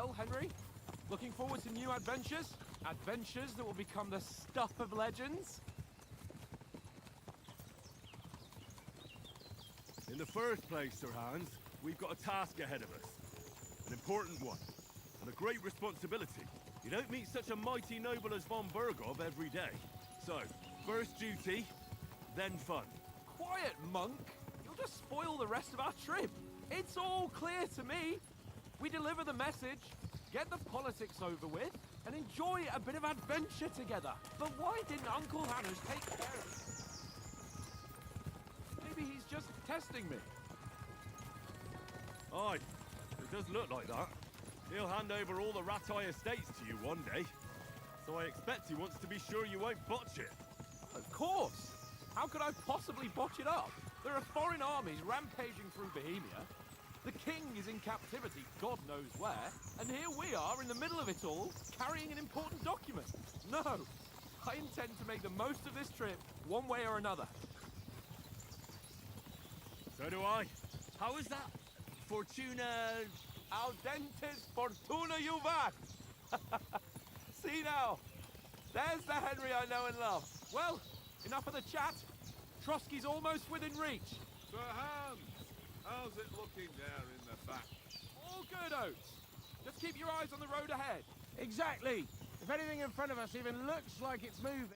Well, Henry, looking forward to new adventures? Adventures that will become the stuff of legends? In the first place, Sir Hans, we've got a task ahead of us. An important one, and a great responsibility. You don't meet such a mighty noble as von Bergov every day. So, first duty, then fun. Quiet, monk! You'll just spoil the rest of our trip. It's all clear to me. We deliver the message, get the politics over with, and enjoy a bit of adventure together. But why didn't Uncle Hanners take care of it? Maybe he's just testing me. Aye, it does look like that. He'll hand over all the Rattay estates to you one day. So I expect he wants to be sure you won't botch it. Of course! How could I possibly botch it up? There are foreign armies rampaging through Bohemia. The king is in captivity, God knows where, and here we are in the middle of it all, carrying an important document. No, I intend to make the most of this trip, one way or another. So do I. How is that? Fortuna... Audentes fortuna juvat! See now, there's the Henry I know and love. Well, enough of the chat. Trotsky's almost within reach. Sir Hans, how's it looking there in the back? All good, Oates. Just keep your eyes on the road ahead. Exactly. If anything in front of us even looks like it's moving...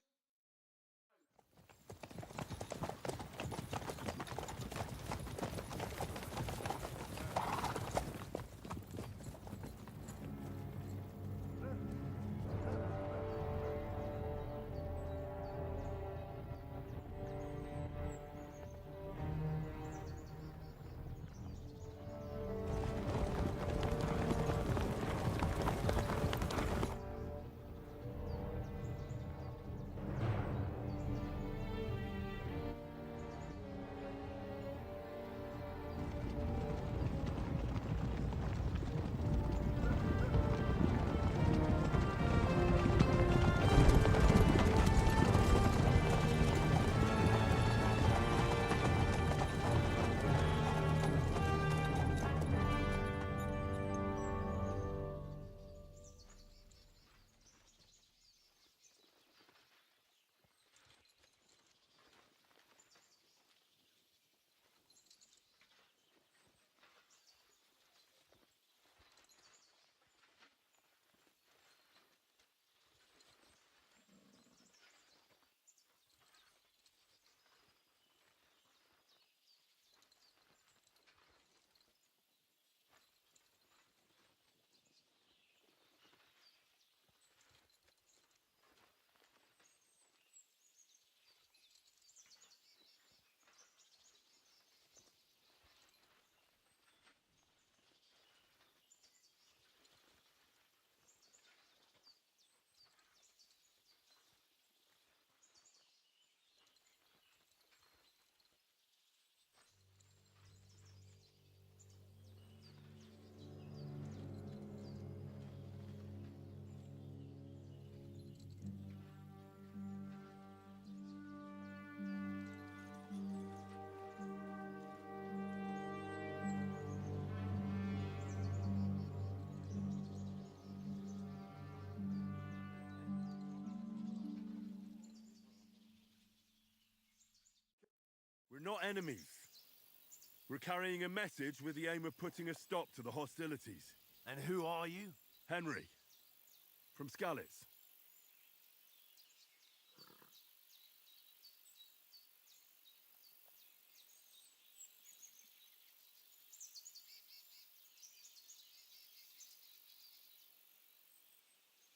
We're not enemies. We're carrying a message with the aim of putting a stop to the hostilities. And who are you? Henry, from Skalitz.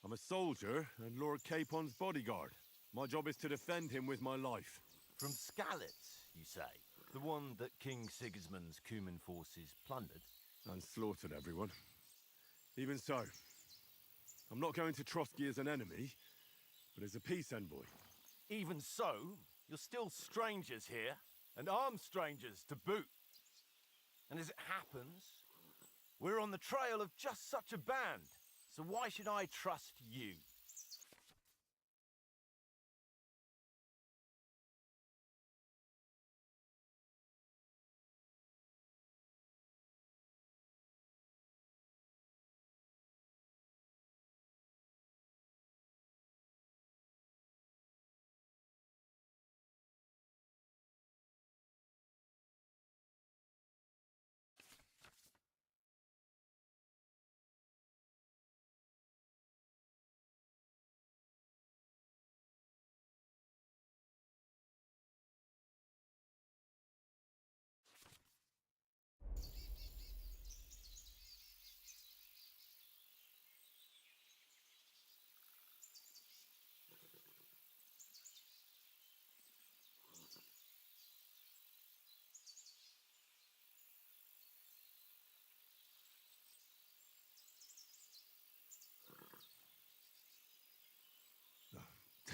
I'm a soldier and Lord Capon's bodyguard. My job is to defend him with my life. From Skalitz, you say? The one that King Sigismund's Cuman forces plundered? And slaughtered everyone. Even so, I'm not going to Trotsky as an enemy, but as a peace envoy. Even so, you're still strangers here, and armed strangers to boot. And as it happens, we're on the trail of just such a band, so why should I trust you?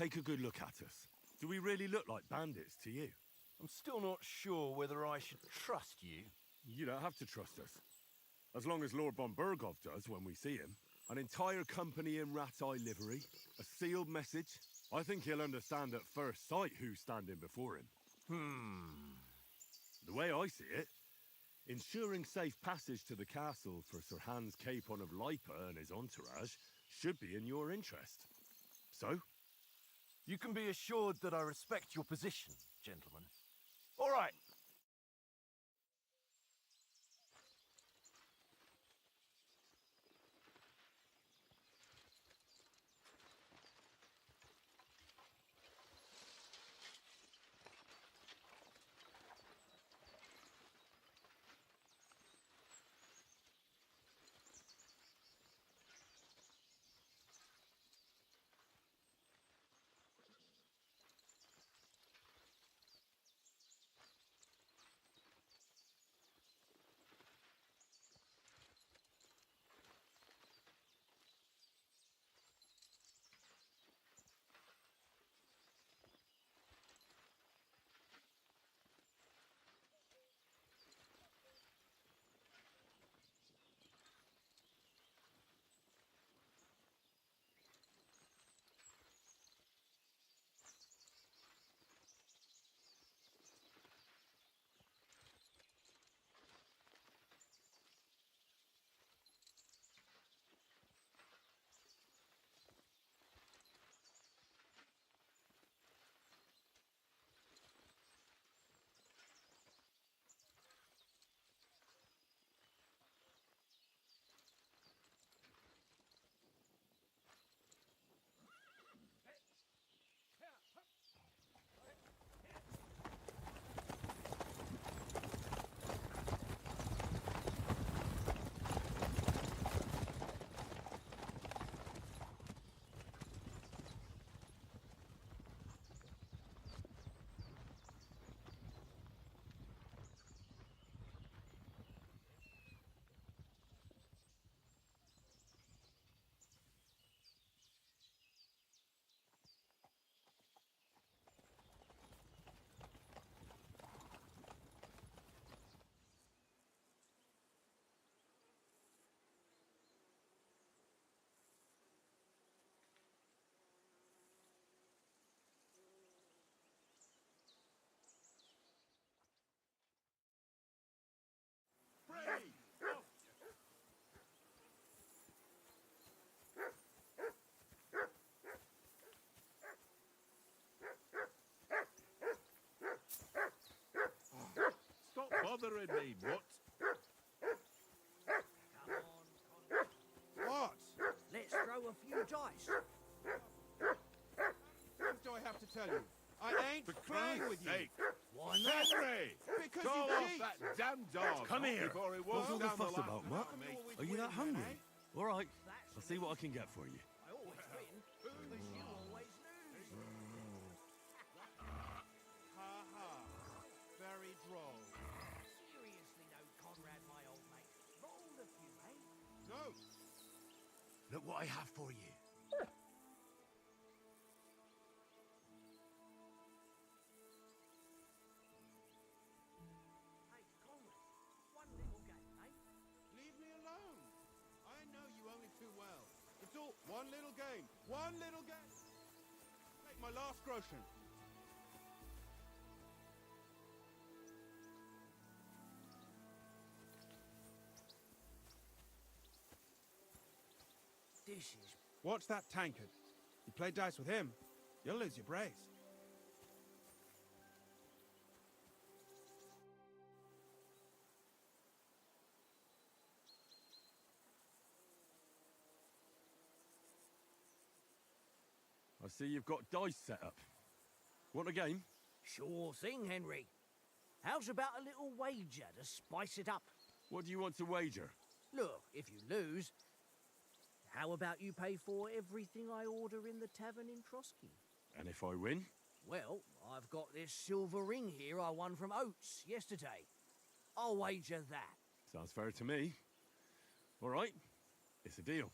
take a good look at us. Do we really look like bandits to you? I'm still not sure whether I should trust you. You don't have to trust us. As long as Lord von Burgov does when we see him. An entire company in rat-eye livery, a sealed message. I think he'll understand at first sight who's standing before him. The way I see it, ensuring safe passage to the castle for Sir Hans Capon of Lipa and his entourage should be in your interest. So? You can be assured that I respect your position, gentlemen. All right. Stop bothering me, mutt. What? Let's throw a few dice. What do I have to tell you? I ain't For playing with Christ's you. sake. Why not? Henry! Because Call you off cheat. that damn dog. Come here. Before he What's walks all the down the fuss lap about, of Mutt? me. Are you that hungry? All right, I'll see what I can get for you. I always win, because you always lose. Ha ha. Very droll. Seriously though, Conrad, my old mate. Roll a few, eh? No. Look what I have for you. Hey, Conrad, one little game, eh? Leave me alone. I know you only too well. It's all one little game. One little game. Make my last groschen. This is... Watch that tankard. You play dice with him, you'll lose your brace. I see you've got dice set up. Want a game? Sure thing, Henry. How's about a little wager to spice it up? What do you want to wager? Look, if you lose, how about you pay for everything I order in the tavern in Trotsky? And if I win? Well, I've got this silver ring here I won from Oates yesterday. I'll wager that. Sounds fair to me. All right, it's a deal.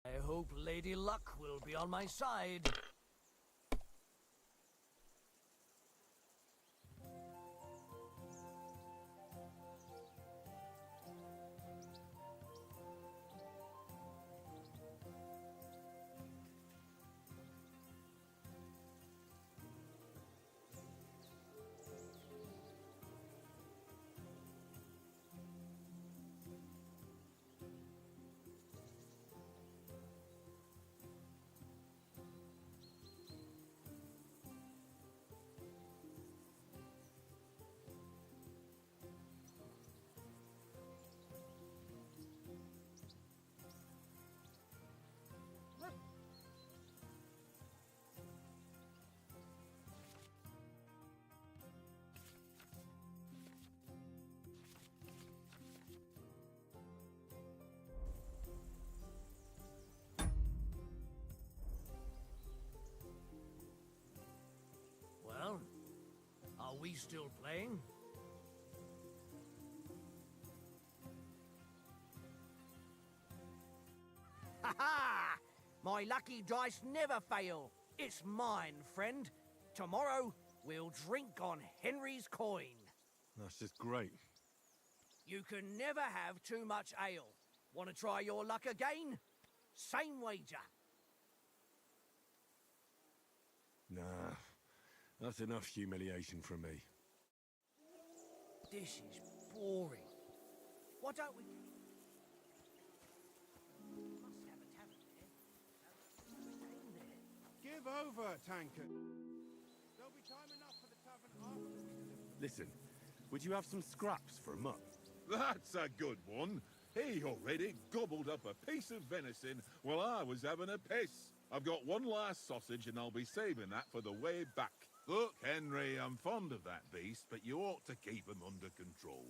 I hope Lady Luck will be on my side. Well, are we still playing? Ha ha! My lucky dice never fail. It's mine, friend. Tomorrow, we'll drink on Henry's coin. That's just great. You can never have too much ale. Want to try your luck again? Same wager. Nah, that's enough humiliation from me. This is boring. Why don't we... Must have a tavern there. Give over, Tankard. There'll be time enough for the tavern after we deliver. Listen, would you have some scraps for a mutt? That's a good one. He already gobbled up a piece of venison while I was having a piss. I've got one last sausage and I'll be saving that for the way back. Look, Henry, I'm fond of that beast, but you ought to keep him under control.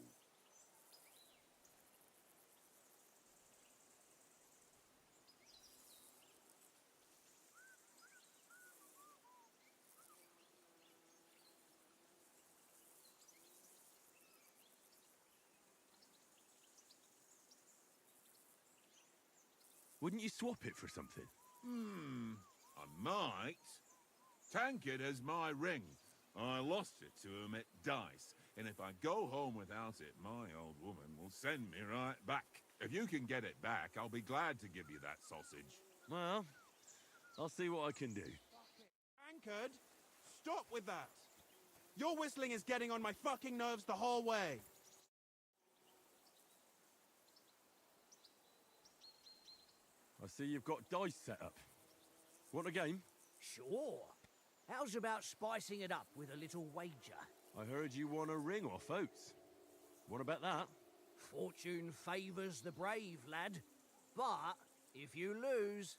Wouldn't you swap it for something? I might. Tankard has my ring. I lost it to him at dice, and if I go home without it, my old woman will send me right back. If you can get it back, I'll be glad to give you that sausage. Well, I'll see what I can do. Tankard, stop with that. Your whistling is getting on my fucking nerves the whole way. I see you've got dice set up. Want a game? Sure. How's about spicing it up with a little wager? I heard you won a ring off Oates. What about that? Fortune favours the brave, lad. But if you lose,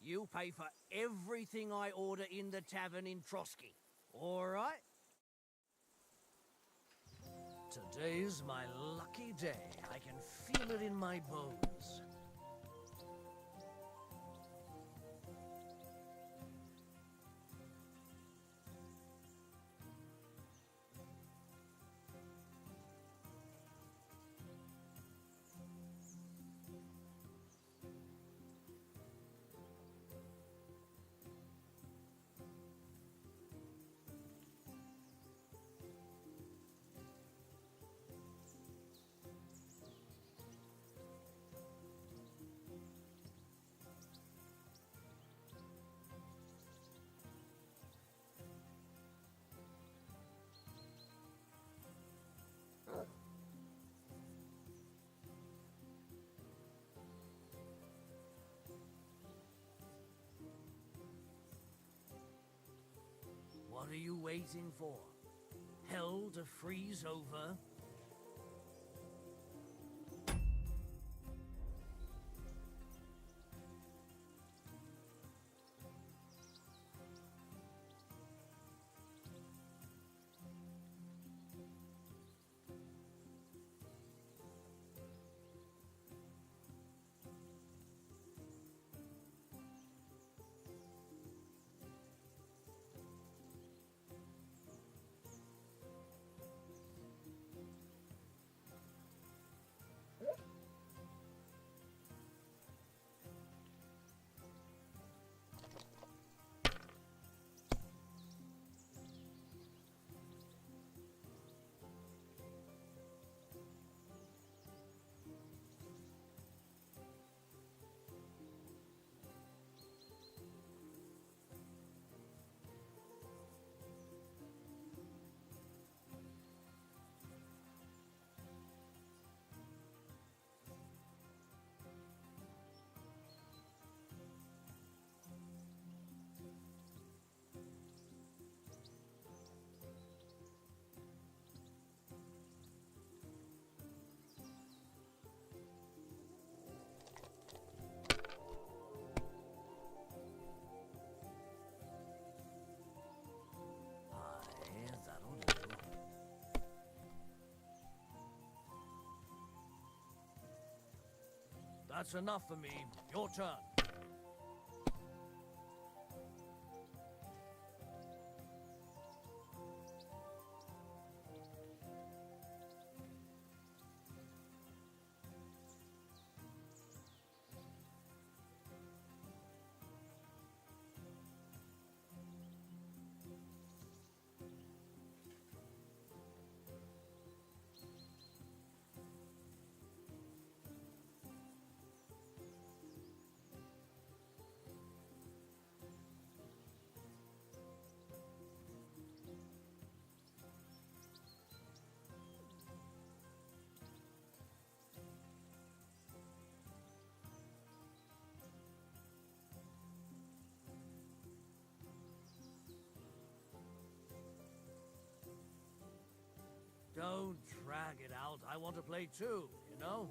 you'll pay for everything I order in the tavern in Trotsky. All right? Today's my lucky day. I can feel it in my bones. What are you waiting for? Hell to freeze over? That's enough for me. Your turn. Don't drag it out. I want to play too, you know?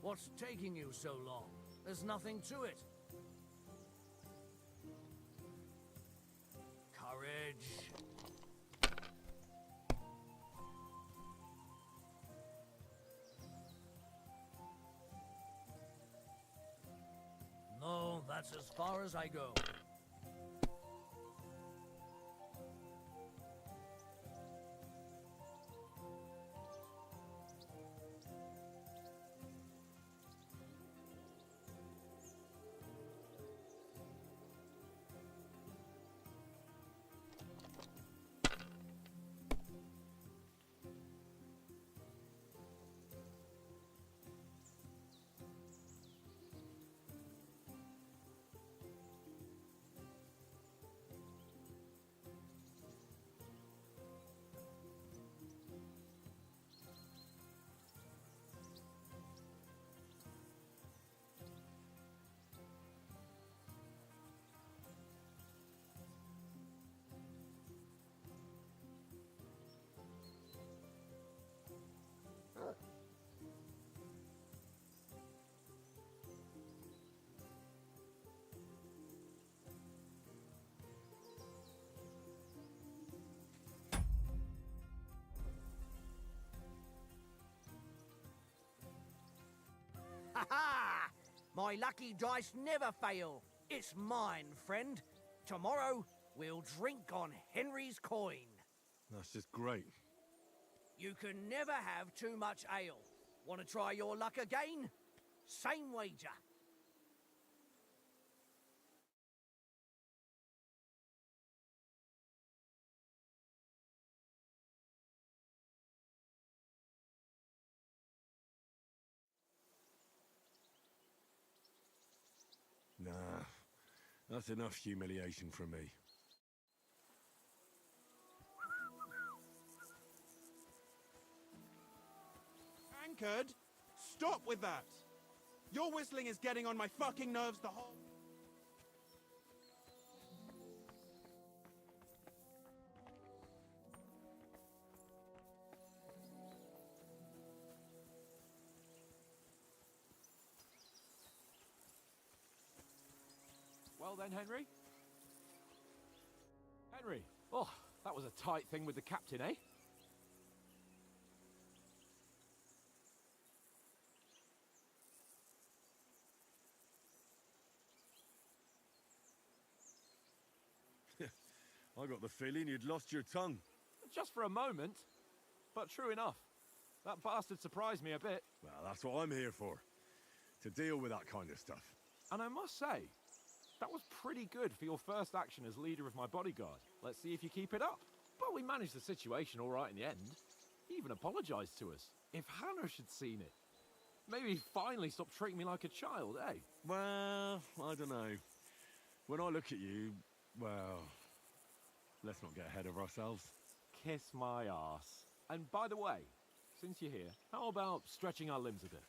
What's taking you so long? There's nothing to it. Courage. No, that's as far as I go. Ha ha! My lucky dice never fail. It's mine, friend. Tomorrow, we'll drink on Henry's coin. That's just great. You can never have too much ale. Want to try your luck again? Same wager. Nah, that's enough humiliation from me. Anchored? Stop with that! Your whistling is getting on my fucking nerves the whole... Well then, Henry? Henry! Oh, that was a tight thing with the captain, eh? I got the feeling you'd lost your tongue. Just for a moment. But true enough. That bastard surprised me a bit. Well, that's what I'm here for. To deal with that kind of stuff. And I must say, that was pretty good for your first action as leader of my bodyguard. Let's see if you keep it up. But we managed the situation all right in the end. He even apologized to us. If Hannah had seen it. Maybe finally stop treating me like a child, eh? Well, I don't know. When I look at you, well, let's not get ahead of ourselves. Kiss my arse. And by the way, since you're here, how about stretching our limbs a bit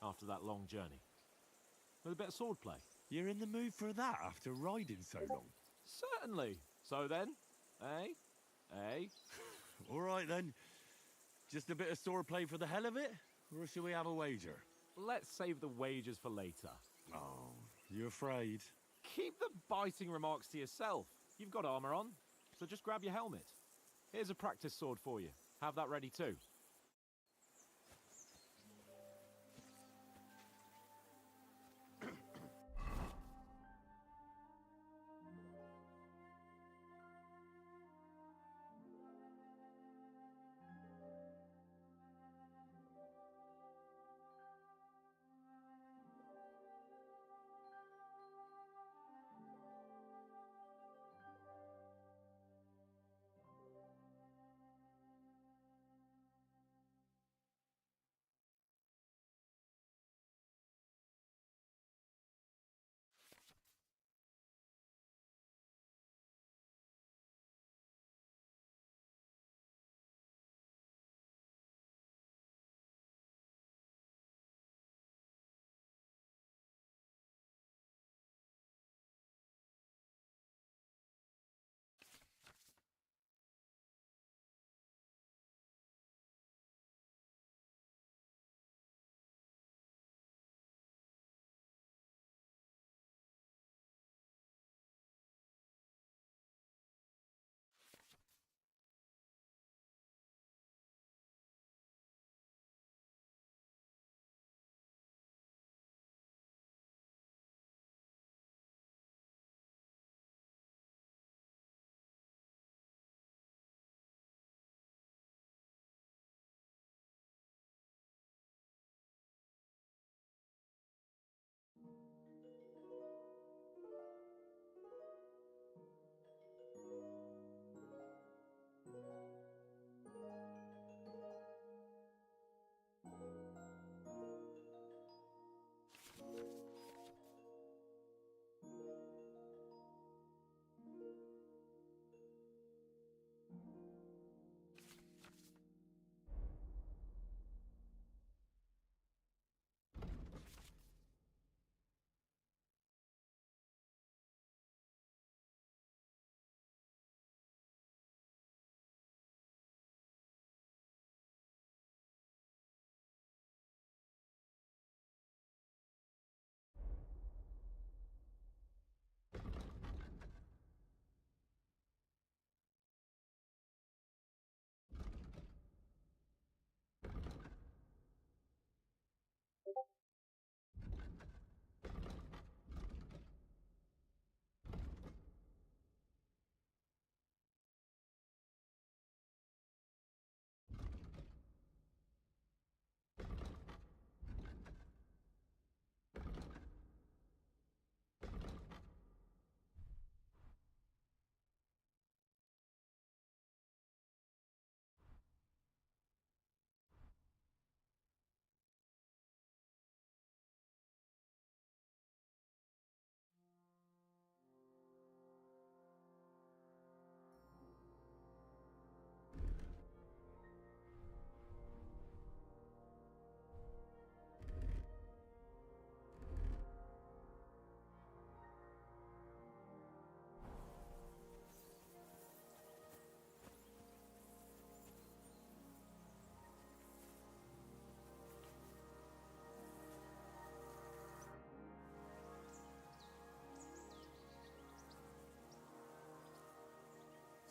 after that long journey? With a bit of swordplay? You're in the mood for that after riding so long? Certainly. So then, eh? Eh? All right then. Just a bit of swordplay for the hell of it? Or should we have a wager? Let's save the wagers for later. Oh, you afraid? Keep the biting remarks to yourself. You've got armor on, so just grab your helmet. Here's a practice sword for you. Have that ready too.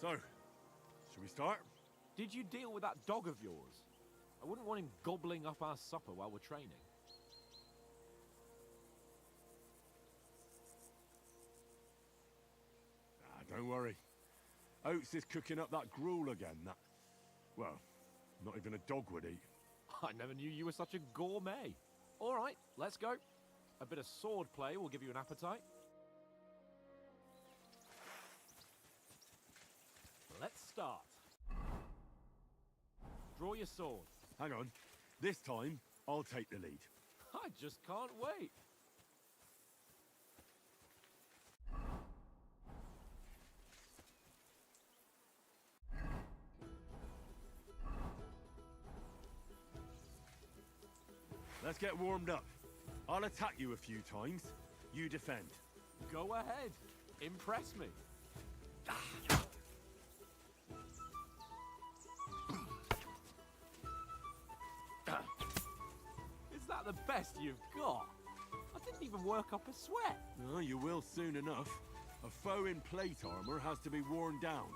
So, should we start? Did you deal with that dog of yours? I wouldn't want him gobbling up our supper while we're training. Don't worry. Oates is cooking up that gruel again, well, not even a dog would eat. I never knew you were such a gourmet. All right, let's go. A bit of sword play will give you an appetite. Let's start. Draw your sword. Hang on. This time, I'll take the lead. I just can't wait. Let's get warmed up. I'll attack you a few times. You defend. Go ahead. Impress me. Is that the best you've got? I didn't even work up a sweat. Oh, you will soon enough. A foe in plate armor has to be worn down.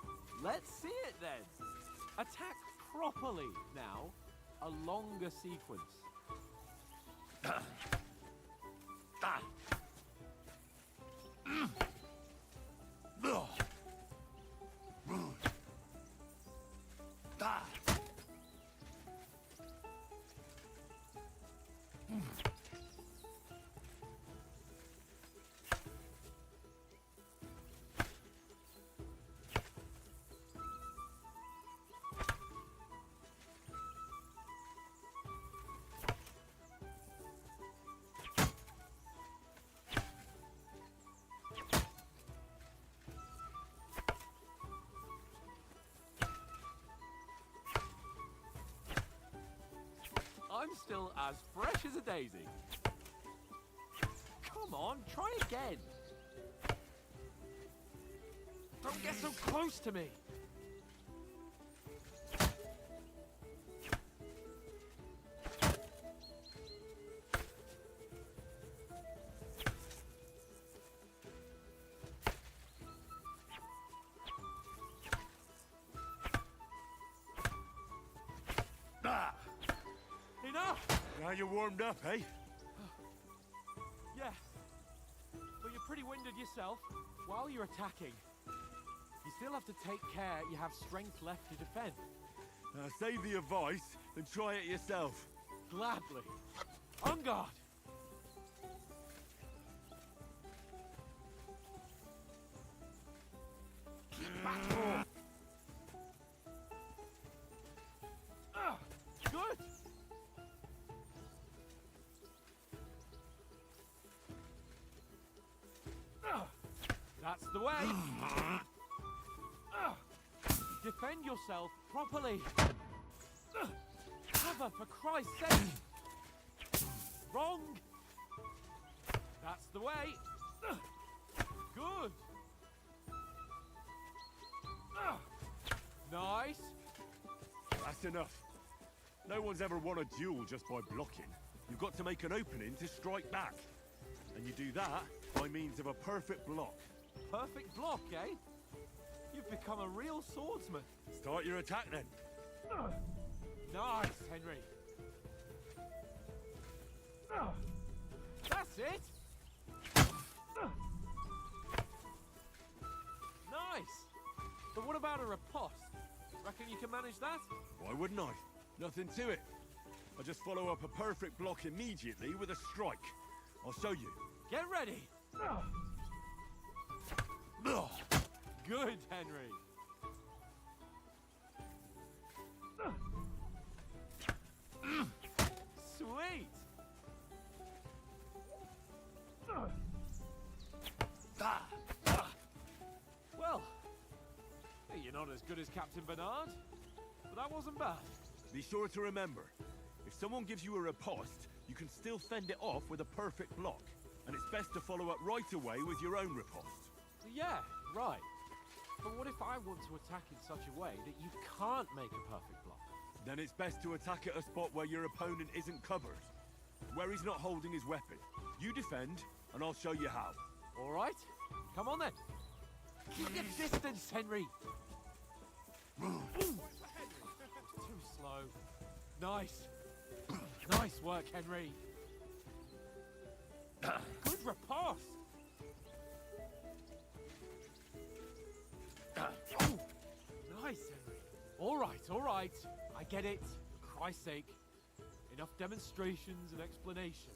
Let's see it then. Attack properly now. A longer sequence. I'm still as fresh as a daisy. Come on, try again. Don't get so close to me. Enough! Now you're warmed up, eh? Yeah, but you're pretty winded yourself. While you're attacking, you still have to take care you have strength left to defend. Save the advice and try it yourself. Gladly. On guard! Keep back more! Good! That's the way! Defend yourself properly! Cover, for Christ's sake! Wrong! That's the way! Good! Nice! That's enough. No one's ever won a duel just by blocking. You've got to make an opening to strike back. And you do that by means of a perfect block. Perfect block, eh? You've become a real swordsman. Start your attack then. Nice, Henry. That's it. Nice. But what about a riposte? Reckon you can manage that? Why wouldn't I? Nothing to it. I just follow up a perfect block immediately with a strike. I'll show you. Get ready. Good, Henry. Sweet. Well, hey, you're not as good as Captain Bernard, but that wasn't bad. Be sure to remember, if someone gives you a riposte, you can still fend it off with a perfect block. And it's best to follow up right away with your own riposte. Yeah, right. But what if I want to attack in such a way that you can't make a perfect block? Then it's best to attack at a spot where your opponent isn't covered, where he's not holding his weapon. You defend, and I'll show you how. All right, come on then. Keep your distance, Henry. Too slow. Nice. Nice work, Henry. Good riposte. Oh, nice, Henry. All right. I get it. For Christ's sake. Enough demonstrations and explanations.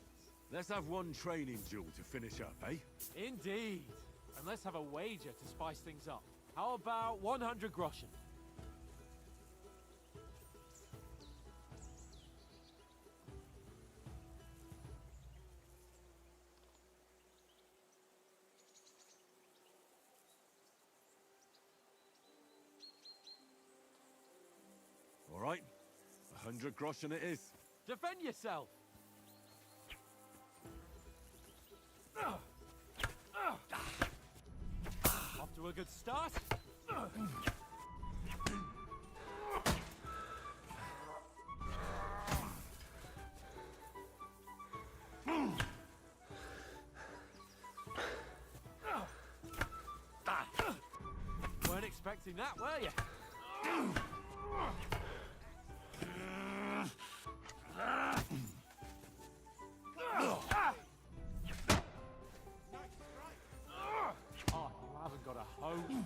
Let's have one training duel to finish up, eh? Indeed. And let's have a wager to spice things up. How about 100 groschen? 100 groschen it is. Defend yourself! Off to a good start. Weren't expecting that, were you? Oh, you haven't got a home.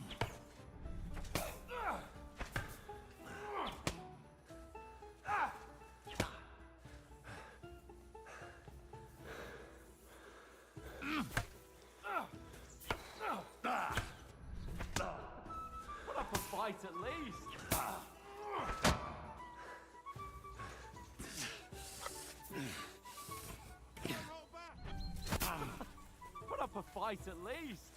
Put up a fight at least. Roll back! Put up a fight at least.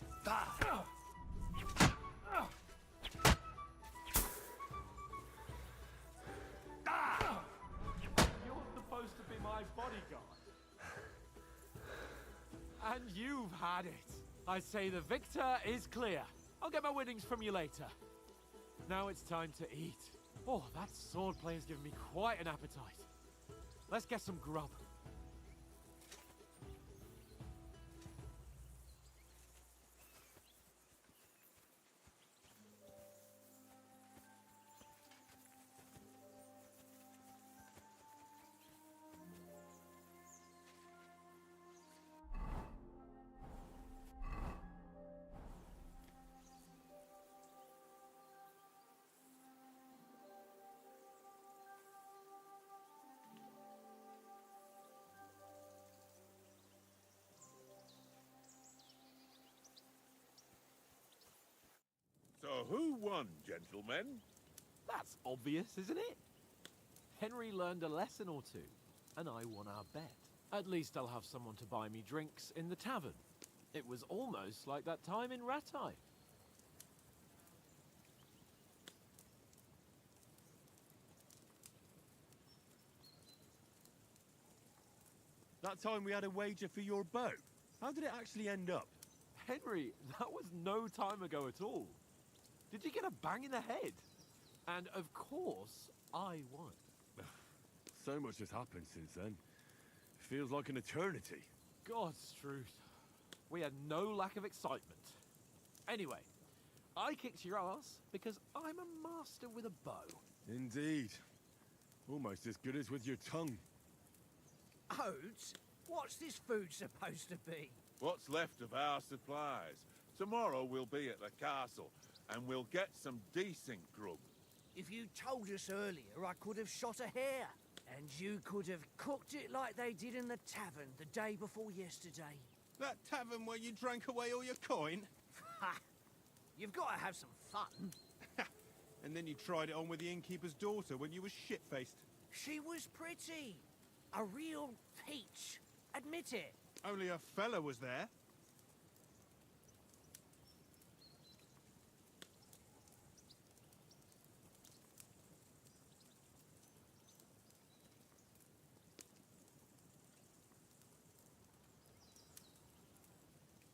You're supposed to be my bodyguard. And you've had it. I say the victor is clear. I'll get my winnings from you later. Now it's time to eat. Oh, that swordplay has given me quite an appetite. Let's get some grub. So who won, gentlemen? That's obvious, isn't it? Henry learned a lesson or two, and I won our bet. At least I'll have someone to buy me drinks in the tavern. It was almost like that time in Rattay. That time we had a wager for your bow. How did it actually end up? Henry, that was no time ago at all. Did you get a bang in the head? And of course, I won. So much has happened since then. Feels like an eternity. God's truth. We had no lack of excitement. Anyway, I kicked your ass because I'm a master with a bow. Indeed. Almost as good as with your tongue. Oats, what's this food supposed to be? What's left of our supplies? Tomorrow we'll be at the castle, and we'll get some decent grub. If you told us earlier, I could have shot a hare. And you could have cooked it like they did in the tavern the day before yesterday. That tavern where you drank away all your coin? Ha! You've got to have some fun. And then you tried it on with the innkeeper's daughter when you were shit-faced. She was pretty. A real peach. Admit it. Only a fella was there.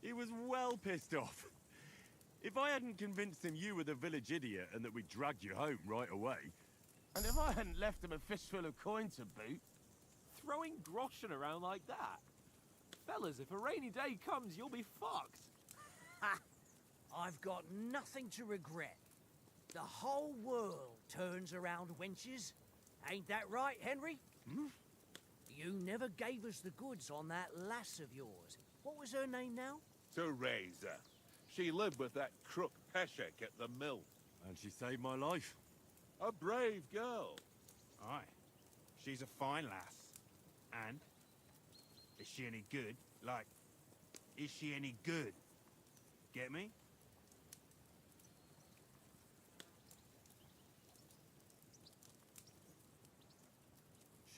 He was well pissed off. If I hadn't convinced him you were the village idiot and that we dragged you home right away... And if I hadn't left him a fistful of coin to boot, Throwing groschen around like that? Fellas, if a rainy day comes, you'll be fucked. Ha! I've got nothing to regret. The whole world turns around wenches. Ain't that right, Henry? Hmm? You never gave us the goods on that lass of yours. What was her name now? Teresa. She lived with that crook Peshek at the mill. And she saved my life. A brave girl. Aye. She's a fine lass. And? Is she any good? Like, is she any good? Get me?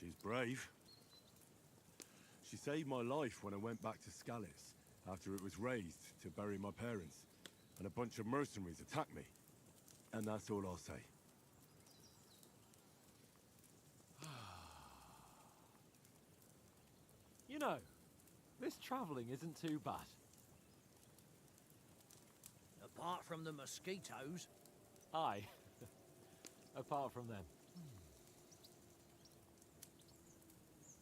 She's brave. She saved my life when I went back to Scallis after it was razed to bury my parents. And a bunch of mercenaries attacked me. And that's all I'll say. know, this travelling isn't too bad. Apart from the mosquitoes. Aye. Apart from them.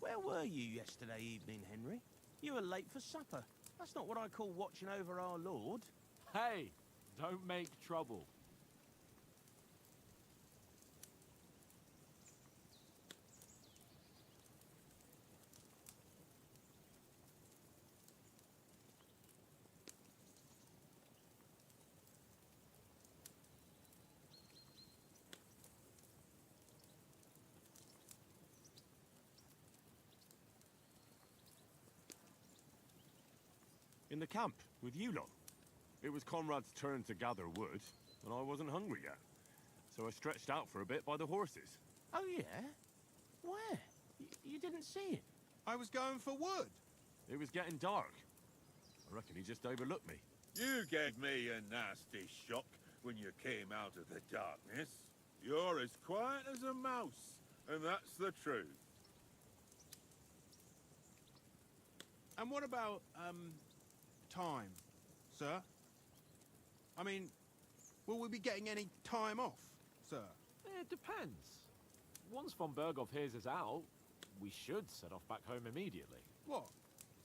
Where were you yesterday evening, Henry? You were late for supper. That's not what I call watching over our Lord. Hey, don't make trouble. In the camp, with you lot. It was Conrad's turn to gather wood, and I wasn't hungry yet. So I stretched out for a bit by the horses. Oh, yeah? Where? You didn't see it? I was going for wood. It was getting dark. I reckon he just overlooked me. You gave me a nasty shock when you came out of the darkness. You're as quiet as a mouse, and that's the truth. And what about, time, sir? I mean, will we be getting any time off, sir? It depends. Once von Berghoff hears us out, we should set off back home immediately. What?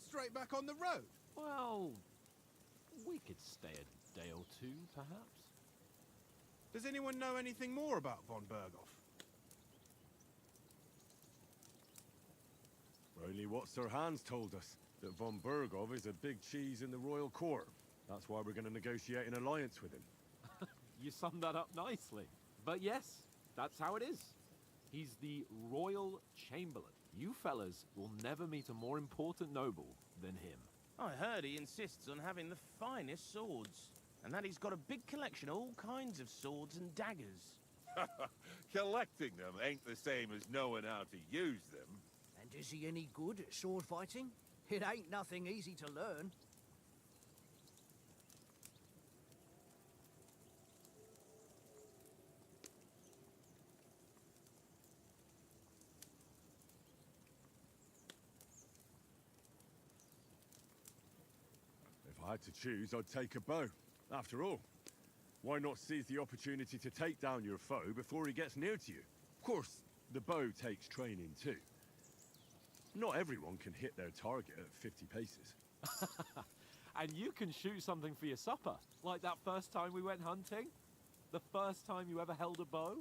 Straight back on the road? Well, we could stay a day or two, perhaps. Does anyone know anything more about von Berghoff? Only what Sir Hans told us, that von Berghoff is a big cheese in the royal court. That's why we're going to negotiate an alliance with him. You summed that up nicely. But yes, that's how it is. He's the Royal Chamberlain. You fellas will never meet a more important noble than him. I heard he insists on having the finest swords, and that he's got a big collection of all kinds of swords and daggers. Collecting them ain't the same as knowing how to use them. And is he any good at sword fighting? It ain't nothing easy to learn. If I had to choose, I'd take a bow. After all, why not seize the opportunity to take down your foe before he gets near to you? Of course, the bow takes training too. Not everyone can hit their target at 50 paces. And you can shoot something for your supper, like that first time we went hunting? The first time you ever held a bow?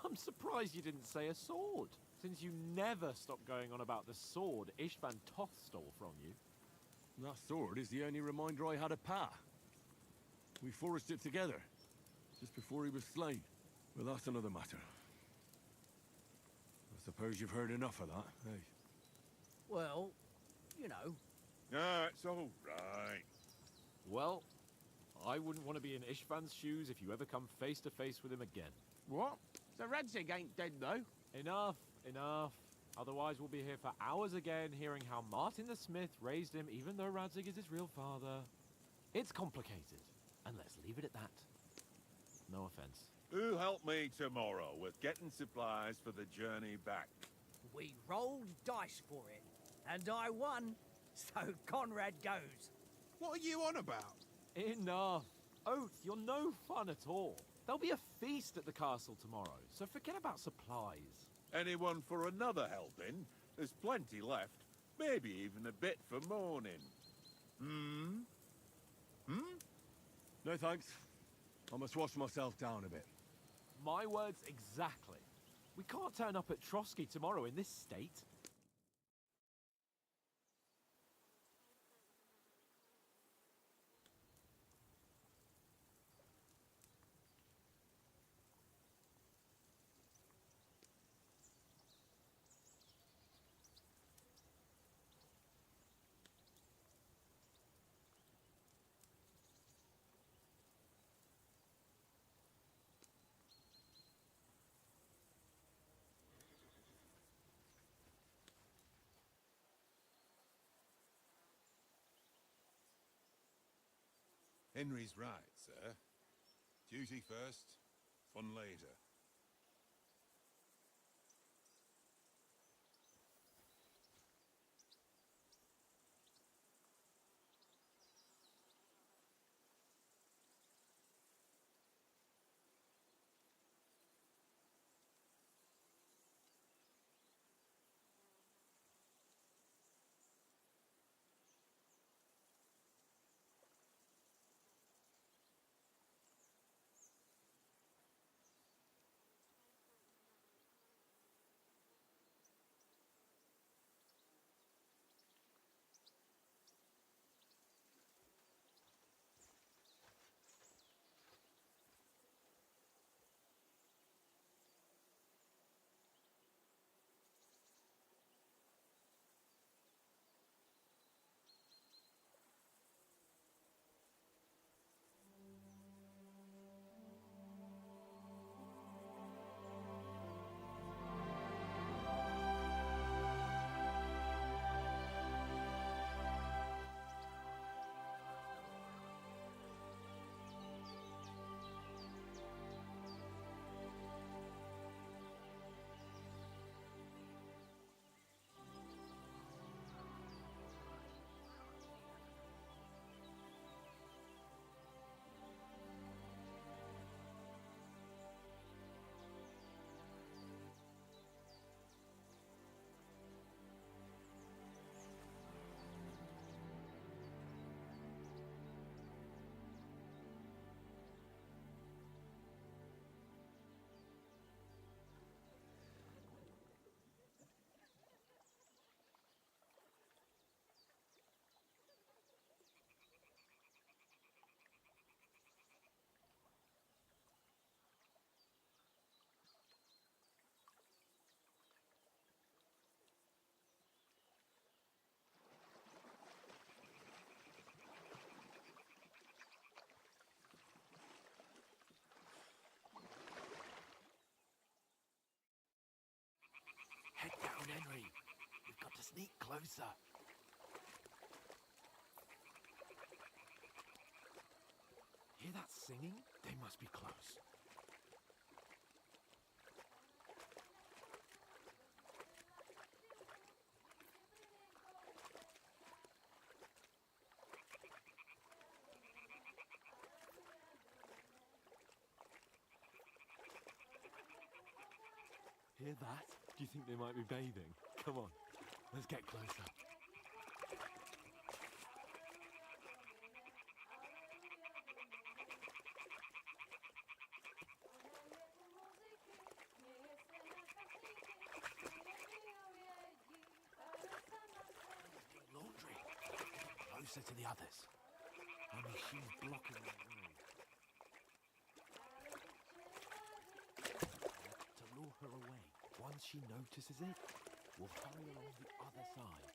I'm surprised you didn't say a sword, since you never stopped going on about the sword Ishvan Toth stole from you. That sword is the only reminder I had of Pa. We forged it together, just before he was slain. But that's another matter. I suppose you've heard enough of that, eh? Well, you know. Ah, it's all right. Well, I wouldn't want to be in Ishvan's shoes if you ever come face to face with him again. What? So Radzig ain't dead, though? Enough, enough. Otherwise we'll be here for hours again hearing how Martin the Smith raised him even though Radzig is his real father. It's complicated, and let's leave it at that. No offense. Who help me tomorrow with getting supplies for the journey back? We rolled dice for it, and I won, so Conrad goes. What are you on about? Enough. Oath, you're no fun at all. There'll be a feast at the castle tomorrow, so forget about supplies. Anyone for another helping? There's plenty left. Maybe even a bit for morning. No thanks. I must wash myself down a bit. My words exactly. We can't turn up at Trotsky tomorrow in this state. Henry's right, sir. Duty first, fun later. closer. Hear that singing? They must be close. Hear that? Do you think they might be bathing? Come on, let's get closer. Laundry. Closer to the others. Only she's blocking the way. To lure her away. Once she notices it, we'll hurry along the other side.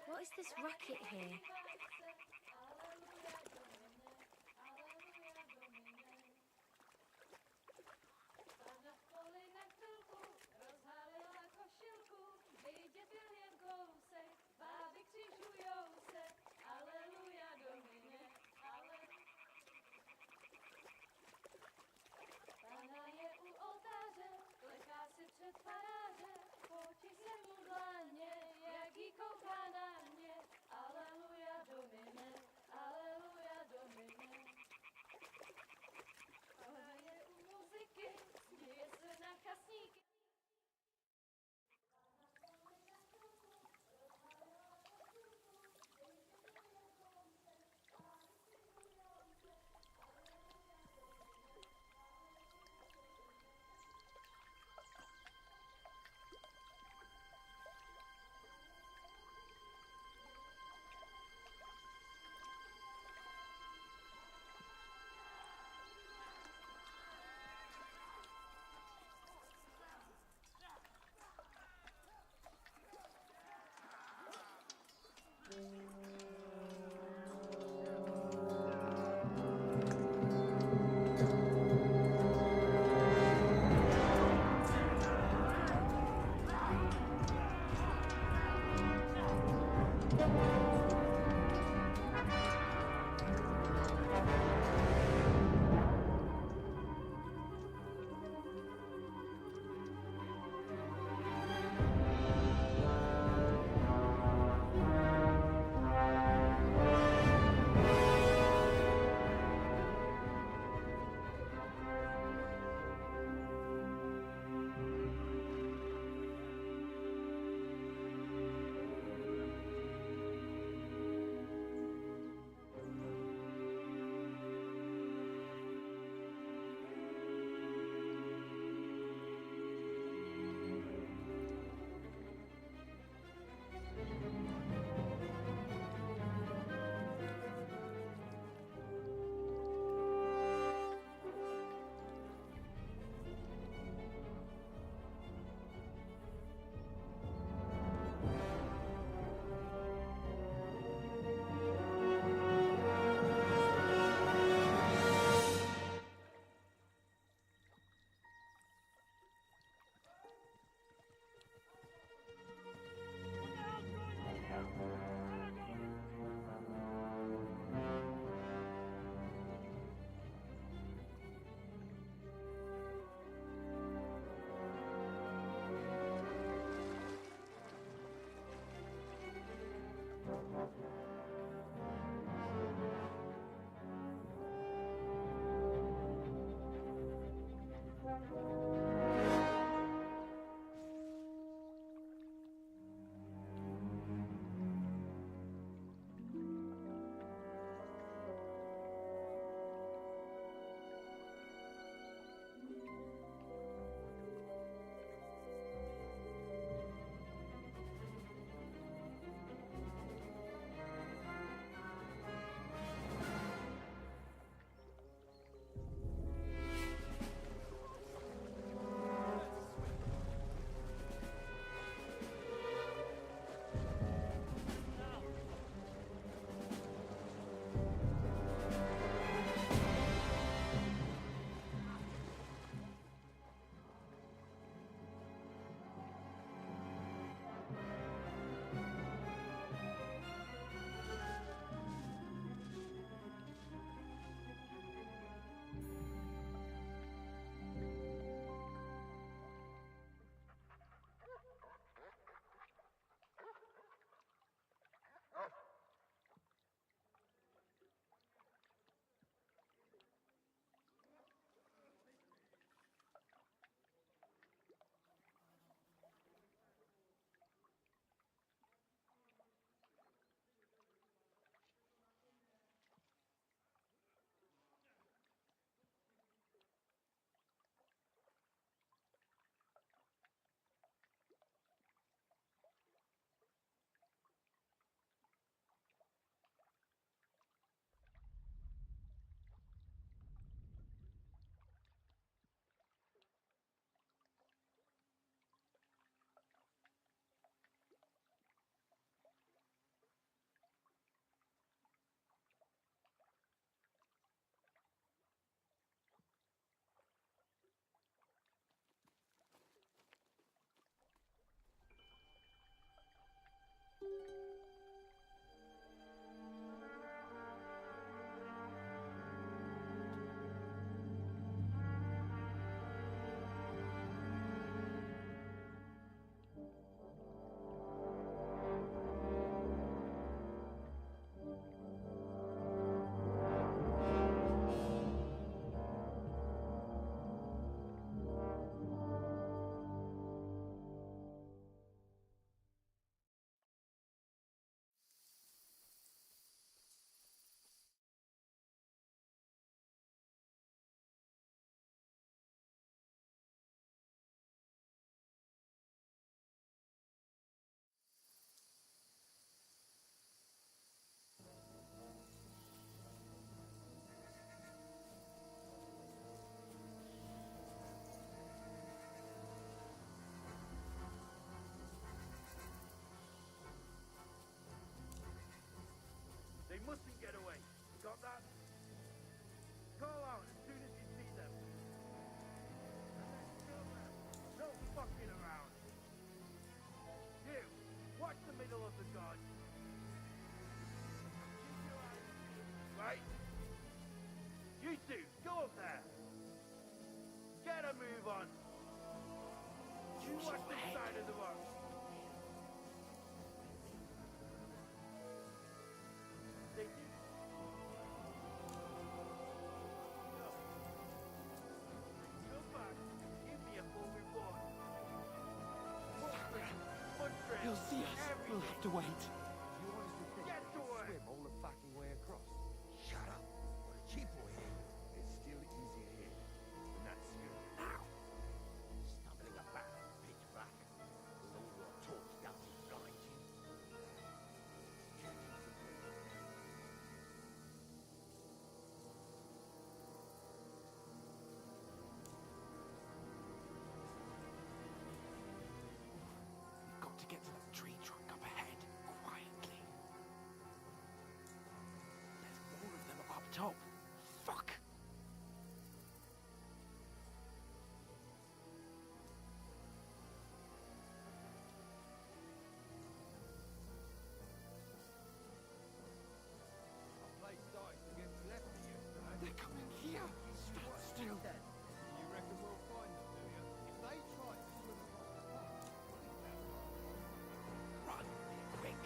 What is this racket here? right? You two, go up there. Get a move on. You watch this side of the rocks. They did. Go back. Give me a full report. Footprints. He'll see us. We'll have to wait. You honestly think Get to work. swim all the fucking way across? Shut up. We're a cheap boy here. It's still easier here. And that's you. Now. Stumbling about, pitch black. With all your torch doesn't blind you. We've got to get to that tree trunk up ahead, quietly. There's more of them up top. Fuck! They're coming here. Stand still. You reckon we'll find them, do you? If they try to swim across the park, Run, quick.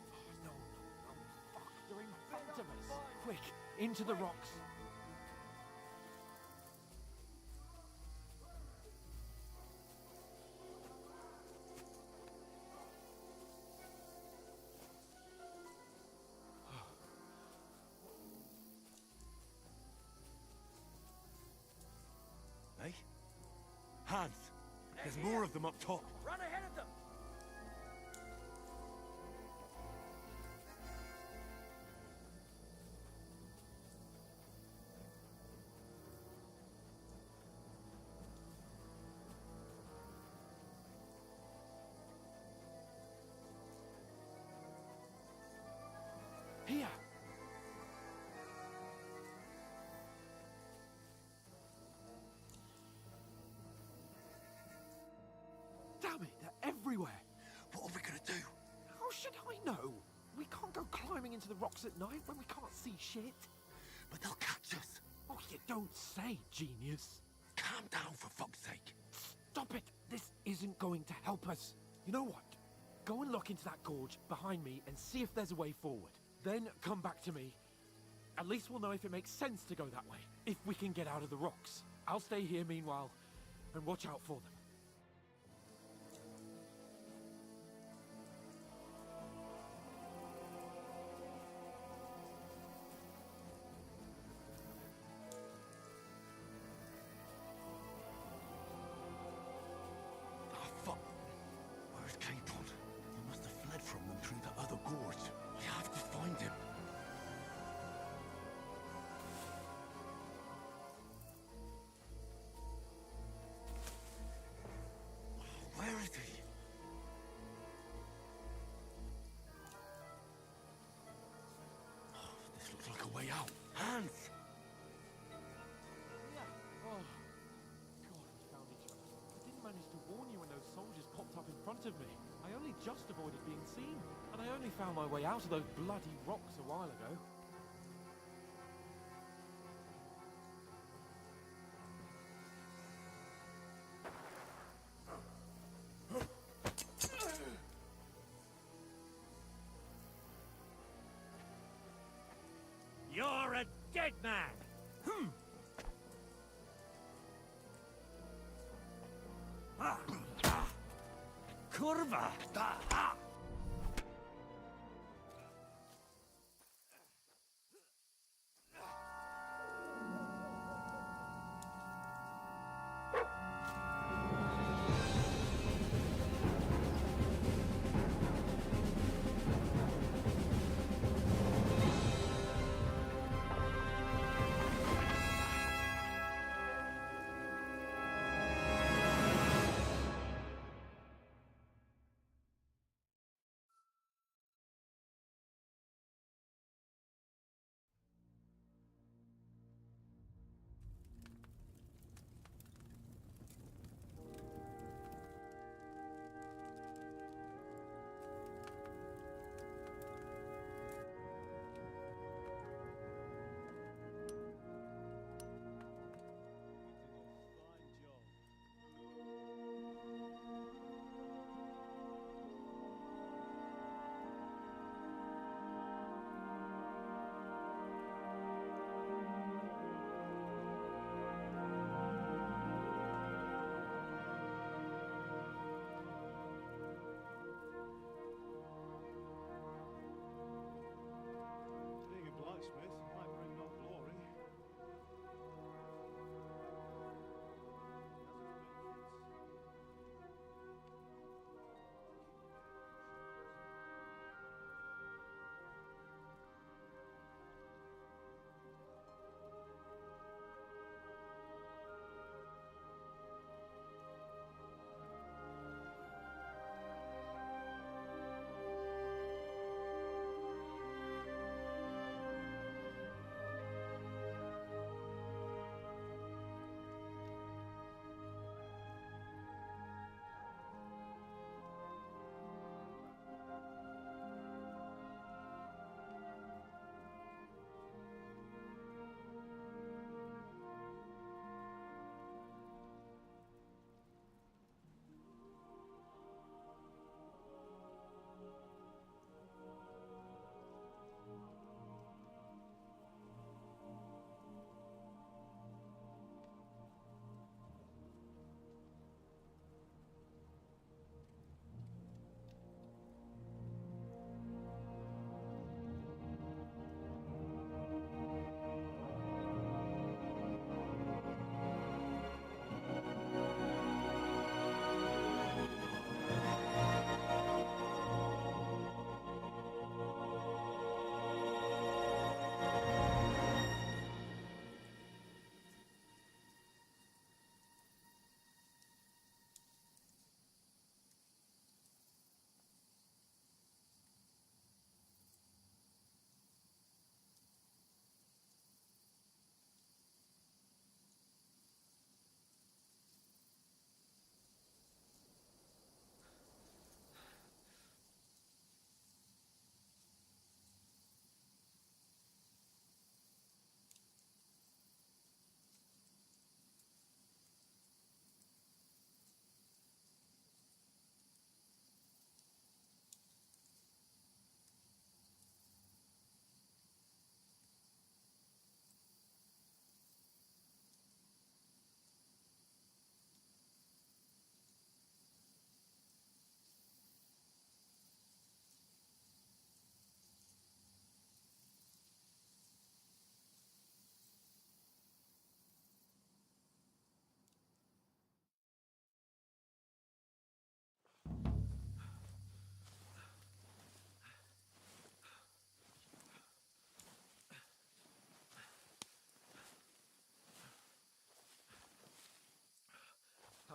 Oh, no, fuck, they're in front of us. Quick, into the rocks. Hey? Hans! There's more of them up top. run ahead of them! Here. Damn it, they're everywhere. What are we gonna do? How should I know? We can't go climbing into the rocks at night when we can't see shit. But they'll catch us. Oh, you don't say, genius. Calm down for fuck's sake. Stop it. This isn't going to help us. You know what? Go and look into that gorge behind me and see if there's a way forward. Then come back to me. At least we'll know if it makes sense to go that way, if we can get out of the rocks. I'll stay here meanwhile and watch out for them. Ah, fuck. Where's Capon? He must have fled from them through the other gorge. We have to find him. Where is he? Oh, this looks like a way out. Hans! Yeah. Oh, God, we found each other. I didn't manage to warn you when those soldiers popped up in front of me. I only just avoided being seen. And I only found my way out of those bloody rocks a while ago. You're a dead man! Curva!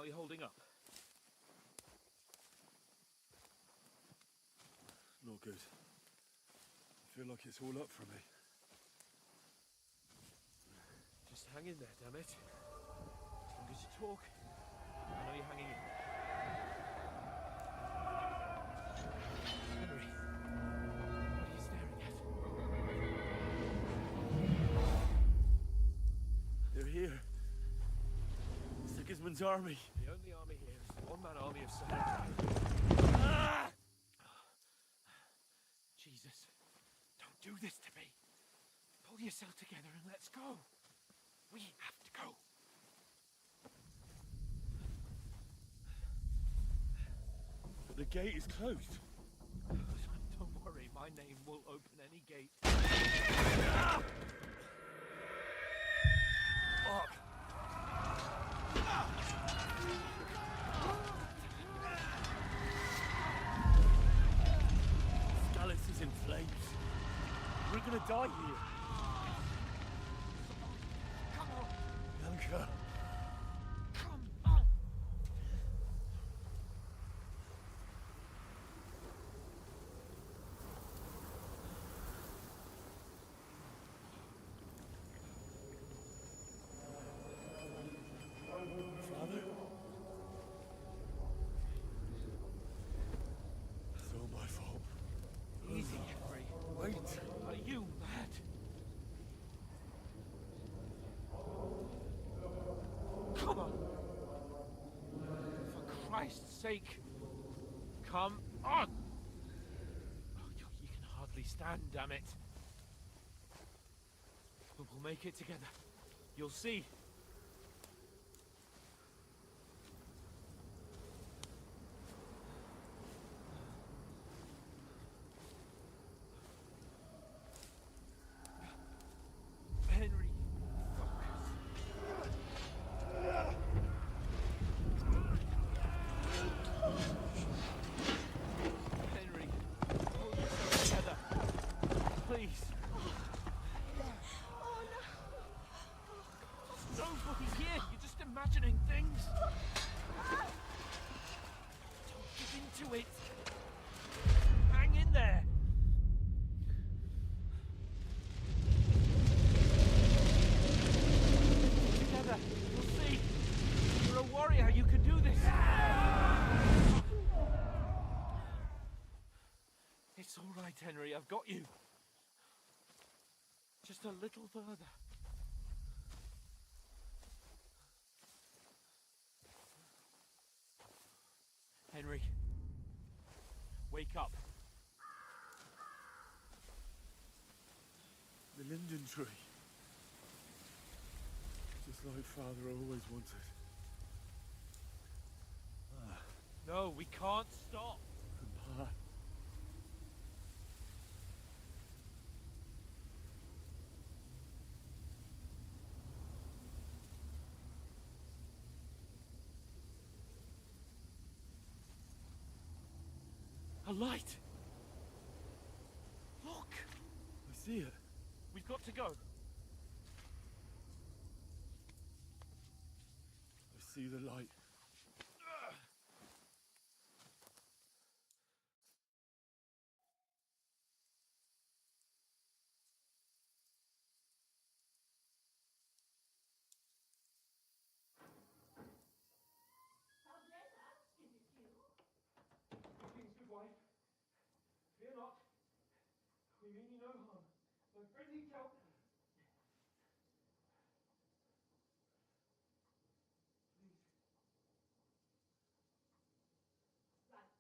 are you holding up? Not good. I feel like it's all up for me. Just hang in there, damn it. As long as you talk, I know you're hanging in. Henry, what are you staring at? They're here. Sigismund's army. The only army here is the one-man army of Sahara. Ah! Jesus, don't do this to me. Pull yourself together and let's go. We have to go. But the gate is closed. Don't worry, my name will open any gate. Fuck! Scallis is in flames. We're gonna die here. Come on, Yanka. come on. Father? It's all my fault. Easy, Henry. Wait. Are you mad? Come on! For Christ's sake, come on! Oh, you can hardly stand, damn it. But we'll make it together. You'll see. Henry, focus. Henry, pull yourself together. Please. There's nobody here. You're just imagining things. Don't give into it. Hang in there. Together, you'll see. You're a warrior. You can do this. It's all right, Henry. I've got you. Just a little further. Henry, wake up. The linden tree. Just like Father always wanted. No, we can't stop. Pa. A light. Look, I see it. we've got to go. I see the light. Greetings, good wife. Fear not. We mean you no harm. My friendly help. Please. Right.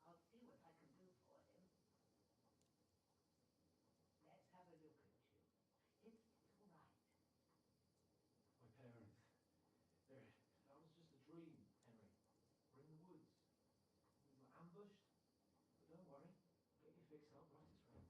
I'll see what I can do for him. Let's have a look at you. It's all right. My parents. That was just a dream, Henry. We're in the woods. We were ambushed. But don't worry. Get you fixed up right as rain.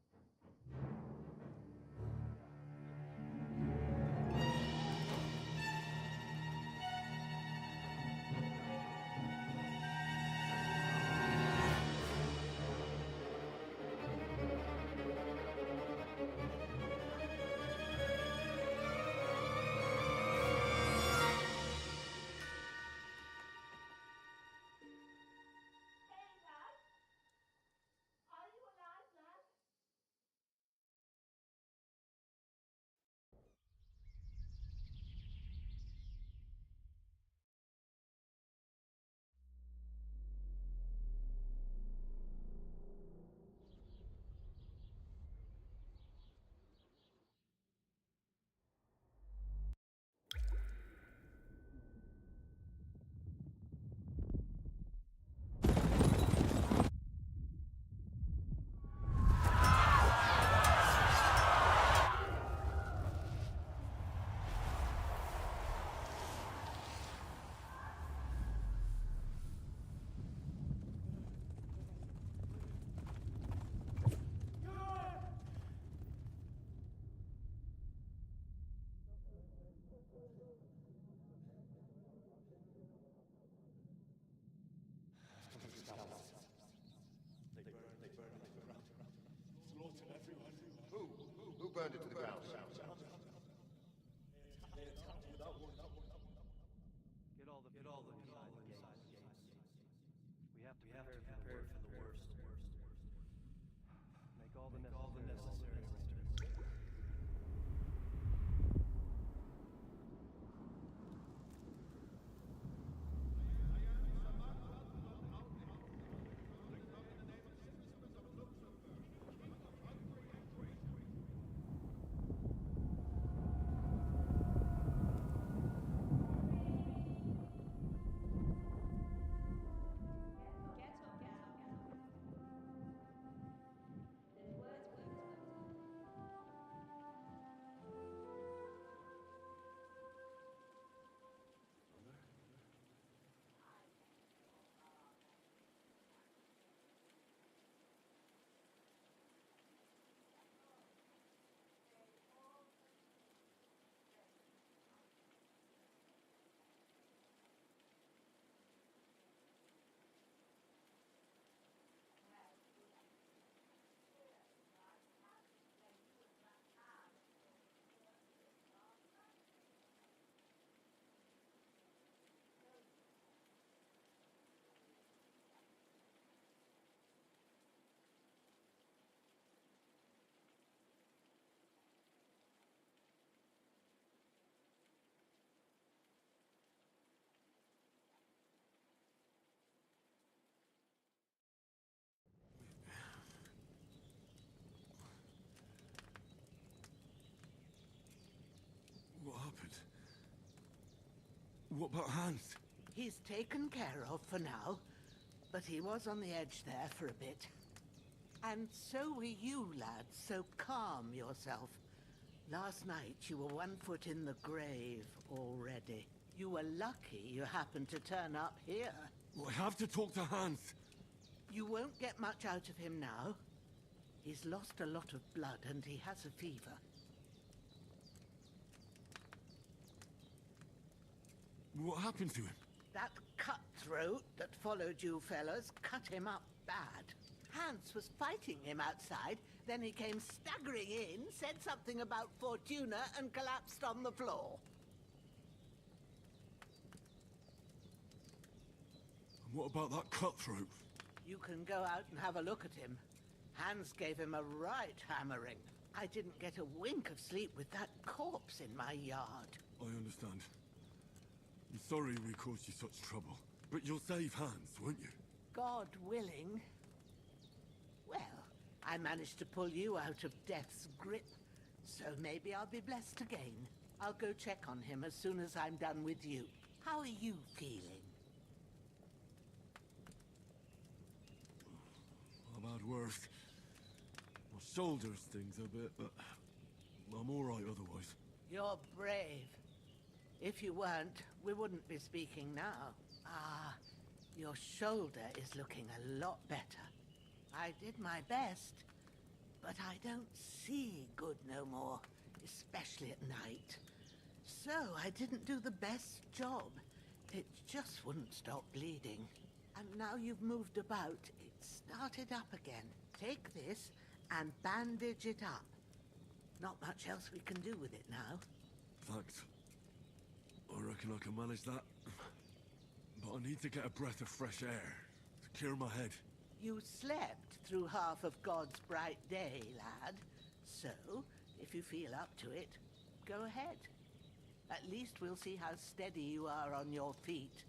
burned it to the ground. Get all the inside the gates. We have to prepare for the worst. Make all the necessary arrangements. What happened? What about Hans? He's taken care of for now, but he was on the edge there for a bit. And so were you, lad, so calm yourself. Last night you were 1 foot in the grave already. You were lucky you happened to turn up here. Well, I have to talk to Hans. You won't get much out of him now. He's lost a lot of blood and he has a fever. What happened to him? That cutthroat that followed you fellas cut him up bad. Hans was fighting him outside, then he came staggering in, said something about Fortuna, and collapsed on the floor. And what about that cutthroat? You can go out and have a look at him. Hans gave him a right hammering. I didn't get a wink of sleep with that corpse in my yard. I understand. I'm sorry we caused you such trouble. But you'll save Hans, won't you? God willing. Well, I managed to pull you out of death's grip, so maybe I'll be blessed again. I'll go check on him as soon as I'm done with you. How are you feeling? I've had worse. My shoulder stings a bit, but I'm all right otherwise. You're brave. If you weren't, we wouldn't be speaking now. Ah, your shoulder is looking a lot better. I did my best, but I don't see good no more, especially at night. So I didn't do the best job. It just wouldn't stop bleeding. And now you've moved about, it started up again. Take this and bandage it up. Not much else we can do with it now. Thanks. I reckon I can manage that. But I need to get a breath of fresh air to clear my head. You slept through half of God's bright day, lad. So, if you feel up to it, go ahead. At least we'll see how steady you are on your feet.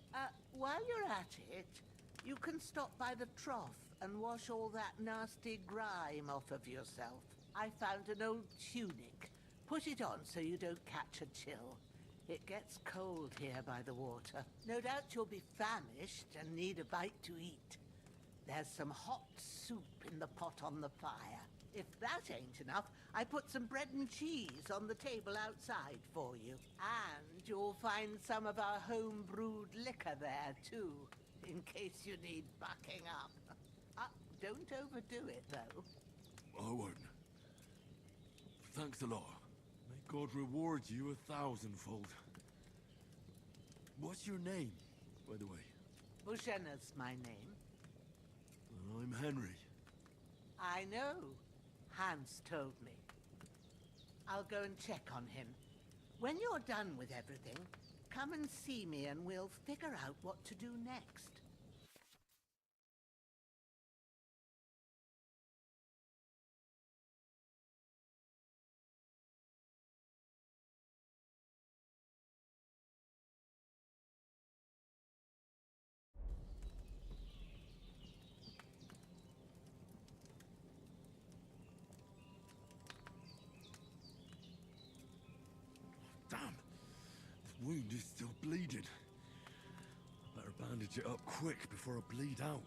While you're at it, you can stop by the trough and wash all that nasty grime off of yourself. I found an old tunic. Put it on so you don't catch a chill. It gets cold here by the water. No doubt you'll be famished and need a bite to eat. There's some hot soup in the pot on the fire. If that ain't enough, I put some bread and cheese on the table outside for you. And you'll find some of our home-brewed liquor there, too, in case you need bucking up. Don't overdo it, though. I won't. Thanks a lot. May God reward you 1,000-fold. What's your name, by the way? Bushenna's my name. I'm Henry. I know. Hans told me. I'll go and check on him. When you're done with everything, come and see me and we'll figure out what to do next. Damn! The wound is still bleeding. Better bandage it up quick before I bleed out.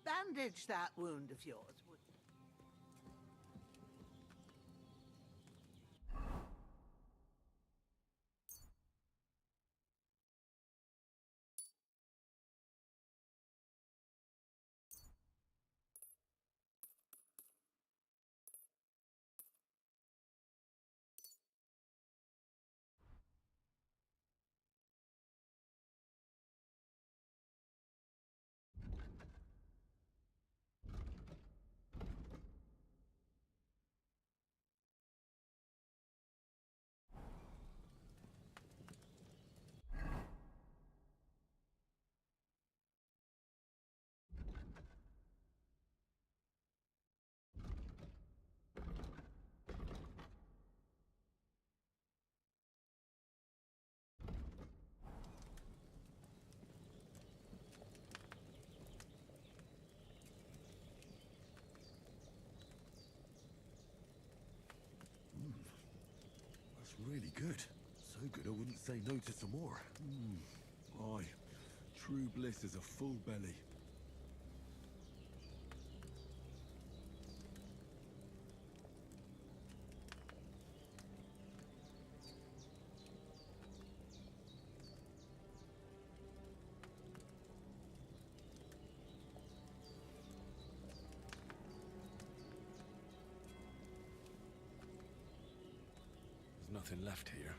Bandage that wound of yours, would you? That's really good. So good I wouldn't say no to some more. Aye. True bliss is a full belly. There's nothing left here.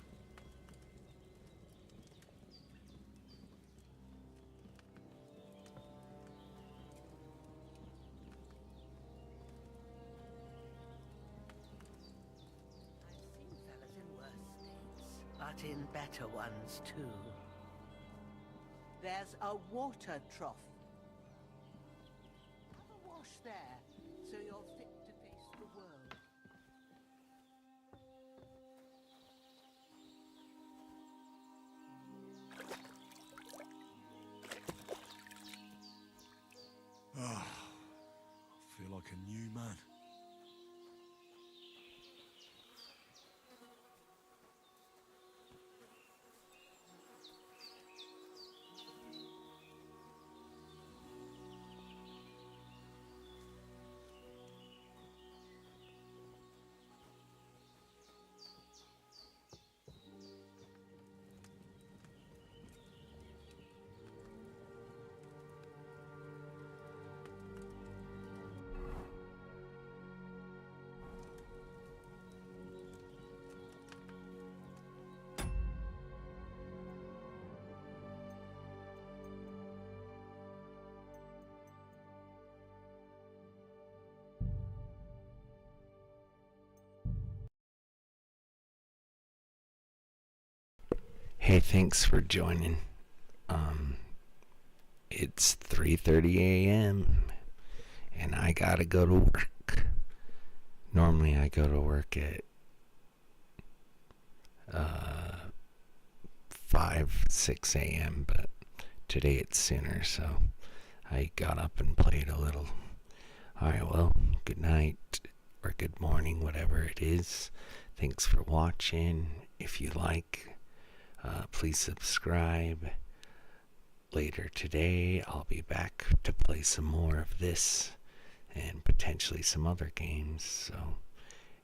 I've seen fellas in worse states, but in better ones too. There's a water trough. Have a wash there, so you're fit to face the world. Ah, I feel like a new man. Hey, thanks for joining. It's 3:30 a.m. and I gotta go to work. Normally I go to work at 5-6 a.m., but today it's sooner, so I got up and played a little. Alright, well, good night or good morning, whatever it is. Thanks for watching. If you like, please subscribe. Later today, I'll be back to play some more of this and potentially some other games. So,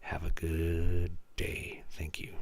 have a good day. Thank you.